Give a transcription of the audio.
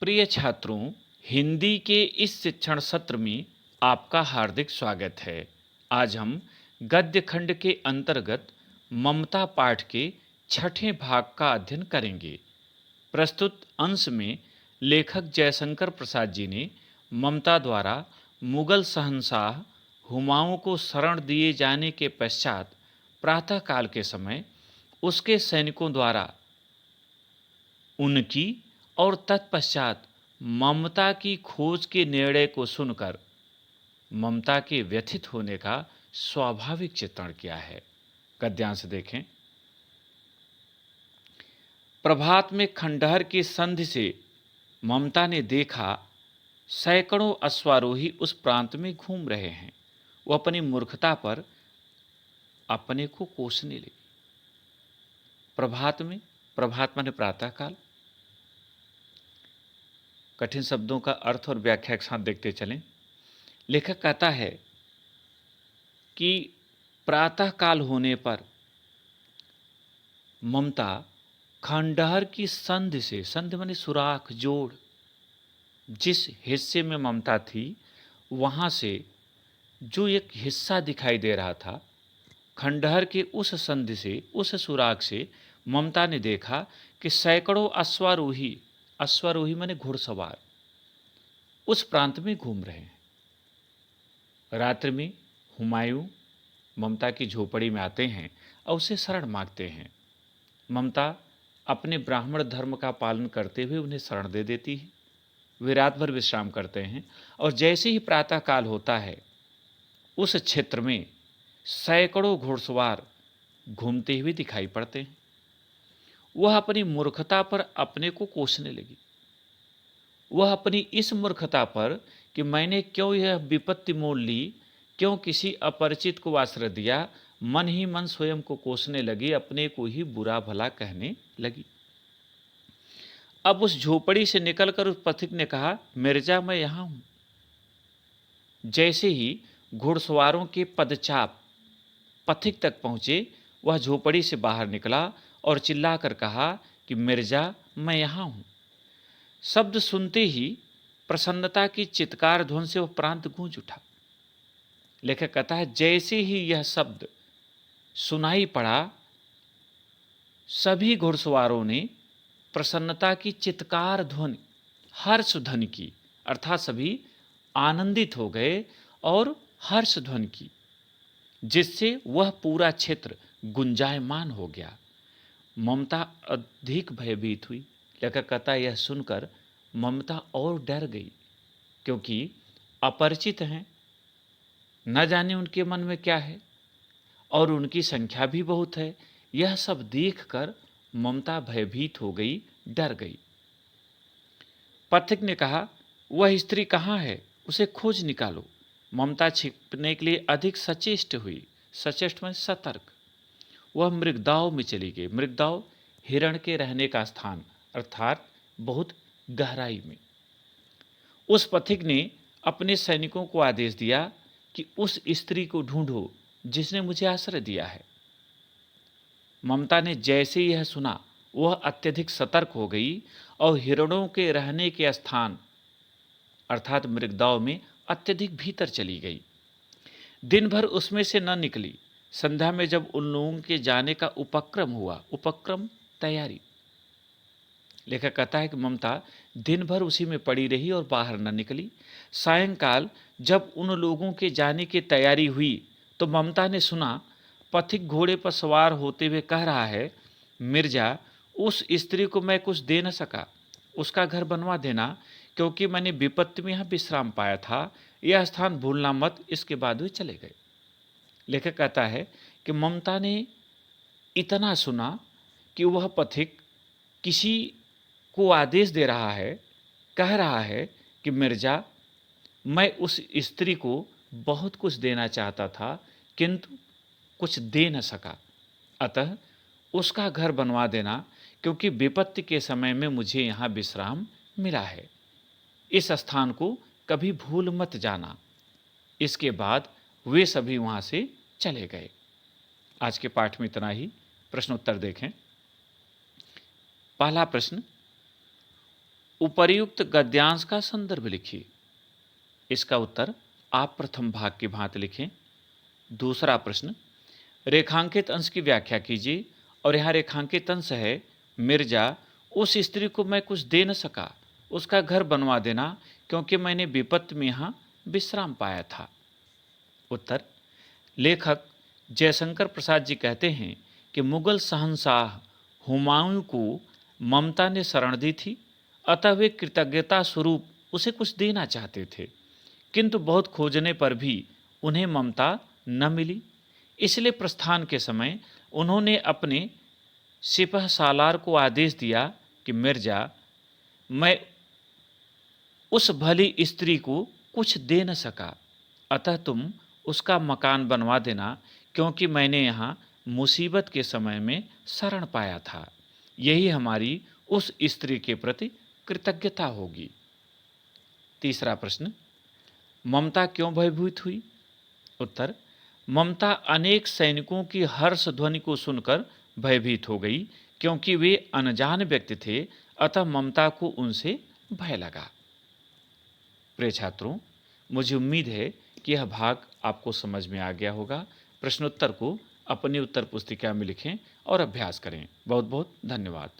प्रिय छात्रों, हिंदी के इस शिक्षण सत्र में आपका हार्दिक स्वागत है। आज हम गद्य खंड के अंतर्गत ममता पाठ के छठे भाग का अध्ययन करेंगे। प्रस्तुत अंश में लेखक जयशंकर प्रसाद जी ने ममता द्वारा मुगल शहंशाह हुमायूं को शरण दिए जाने के पश्चात प्रातःकाल के समय उसके सैनिकों द्वारा उनकी और तत्पश्चात ममता की खोज के निर्णय को सुनकर ममता के व्यथित होने का स्वाभाविक चित्रण किया है। गद्यांश देखें। प्रभात में खंडहर की संधि से ममता ने देखा सैकड़ों अश्वारोही उस प्रांत में घूम रहे हैं। वो अपनी मूर्खता पर अपने को कोसने लगी। प्रभात माने प्रातःकाल। कठिन शब्दों का अर्थ और व्याख्या एक साथ देखते चलें। लेखक कहता है कि प्रातःकाल होने पर ममता खंडहर की संधि से, संधि माने सुराख, जोड़, जिस हिस्से में ममता थी वहां से जो एक हिस्सा दिखाई दे रहा था, खंडहर के उस संधि से, उस सुराख से ममता ने देखा कि सैकड़ों अश्वारोही, अश्वारोही माने घुड़सवार, उस प्रांत में घूम रहे हैं। रात्रि में हुमायूं ममता की झोपड़ी में आते हैं और उसे शरण मांगते हैं। ममता अपने ब्राह्मण धर्म का पालन करते हुए उन्हें शरण दे देती है। वे रात भर विश्राम करते हैं और जैसे ही प्रातःकाल होता है उस क्षेत्र में सैकड़ों घुड़सवार घूमते हुए दिखाई पड़ते हैं। वह अपनी मूर्खता पर अपने को कोसने लगी। वह अपनी इस मूर्खता पर कि मैंने क्यों यह विपत्ति मोल ली, क्यों किसी अपरिचित को आश्रय दिया, मन ही मन स्वयं को कोसने लगी, अपने को ही बुरा भला कहने लगी। अब उस झोपड़ी से निकलकर उस पथिक ने कहा, मिर्जा मैं यहां हूं। जैसे ही घुड़सवारों के पदचाप पथिक तक पहुंचे, वह झोपड़ी से बाहर निकला और चिल्लाकर कहा कि मिर्जा मैं यहां हूं। शब्द सुनते ही प्रसन्नता की चित्कार ध्वन से वह प्रांत गूंज उठा। लेखक कहता है जैसे ही यह शब्द सुनाई पड़ा, सभी घुड़सवारों ने प्रसन्नता की चित्कार ध्वनि, हर्ष ध्वनि की, अर्थात सभी आनंदित हो गए और हर्ष ध्वनि की, जिससे वह पूरा क्षेत्र गुंजायमान हो गया। ममता अधिक भयभीत हुई। लेखक कहता यह सुनकर ममता और डर गई, क्योंकि अपरिचित हैं, न जाने उनके मन में क्या है और उनकी संख्या भी बहुत है। यह सब देखकर ममता भयभीत हो गई, डर गई। पथिक ने कहा वह स्त्री कहाँ है, उसे खोज निकालो। ममता छिपने के लिए अधिक सचेष्ट हुई। सचेष्ट में सतर्क। वह मृगदाव में चली गई। मृगदाव हिरण के रहने का स्थान, अर्थात बहुत गहराई में। उस पथिक ने अपने सैनिकों को आदेश दिया कि उस स्त्री को ढूंढो जिसने मुझे आश्रय दिया है। ममता ने जैसे यह सुना, वह अत्यधिक सतर्क हो गई और हिरणों के रहने के स्थान अर्थात मृगदाव में अत्यधिक भीतर चली गई। दिन भर उसमें से न निकली। संध्या में जब उन लोगों के जाने का उपक्रम हुआ, उपक्रम तैयारी, लेखक कहता है कि ममता दिन भर उसी में पड़ी रही और बाहर न निकली। सायंकाल जब उन लोगों के जाने की तैयारी हुई तो ममता ने सुना पथिक घोड़े पर सवार होते हुए कह रहा है, मिर्जा उस स्त्री को मैं कुछ दे न सका, उसका घर बनवा देना, क्योंकि मैंने विपत्ति में यहाँ विश्राम पाया था, यह स्थान भूलना मत। इसके बाद वे चले गए। लेखक कहता है कि ममता ने इतना सुना कि वह पथिक किसी को आदेश दे रहा है, कह रहा है कि मिर्जा मैं उस स्त्री को बहुत कुछ देना चाहता था किंतु कुछ दे न सका, अतः उसका घर बनवा देना, क्योंकि विपत्ति के समय में मुझे यहाँ विश्राम मिला है। इस स्थान को कभी भूल मत जाना। इसके बाद वे सभी वहाँ से चले गए। आज के पाठ में इतना ही। प्रश्न उत्तर देखें। पहला प्रश्न, उपर्युक्त गद्यांश का संदर्भ लिखिए। इसका उत्तर आप प्रथम भाग की भांति लिखें। दूसरा प्रश्न, रेखांकित अंश की व्याख्या कीजिए। और यहाँ रेखांकित अंश है, मिर्जा, उस स्त्री को मैं कुछ दे न सका, उसका घर बनवा देना, क्योंकि मैंने विपत्ति में यहाँ विश्राम पाया था। उत्तर, लेखक जयशंकर प्रसाद जी कहते हैं कि मुगल शहंशाह हुमायूं को ममता ने शरण दी थी, अतः वे कृतज्ञता स्वरूप उसे कुछ देना चाहते थे, किंतु बहुत खोजने पर भी उन्हें ममता न मिली। इसलिए प्रस्थान के समय उन्होंने अपने सिपह सालार को आदेश दिया कि मिर्जा, मैं उस भली स्त्री को कुछ दे न सका, अतः तुम उसका मकान बनवा देना, क्योंकि मैंने यहाँ मुसीबत के समय में शरण पाया था। यही हमारी उस स्त्री के प्रति कृतज्ञता होगी। तीसरा प्रश्न, ममता क्यों भयभीत हुई? उत्तर, ममता अनेक सैनिकों की हर्ष ध्वनि को सुनकर भयभीत हो गई, क्योंकि वे अनजान व्यक्ति थे, अतः ममता को उनसे भय लगा। प्रिय छात्रों, मुझे उम्मीद है कि यह भाग आपको समझ में आ गया होगा। प्रश्नोत्तर को अपनी उत्तर पुस्तिका में लिखें और अभ्यास करें। बहुत बहुत धन्यवाद।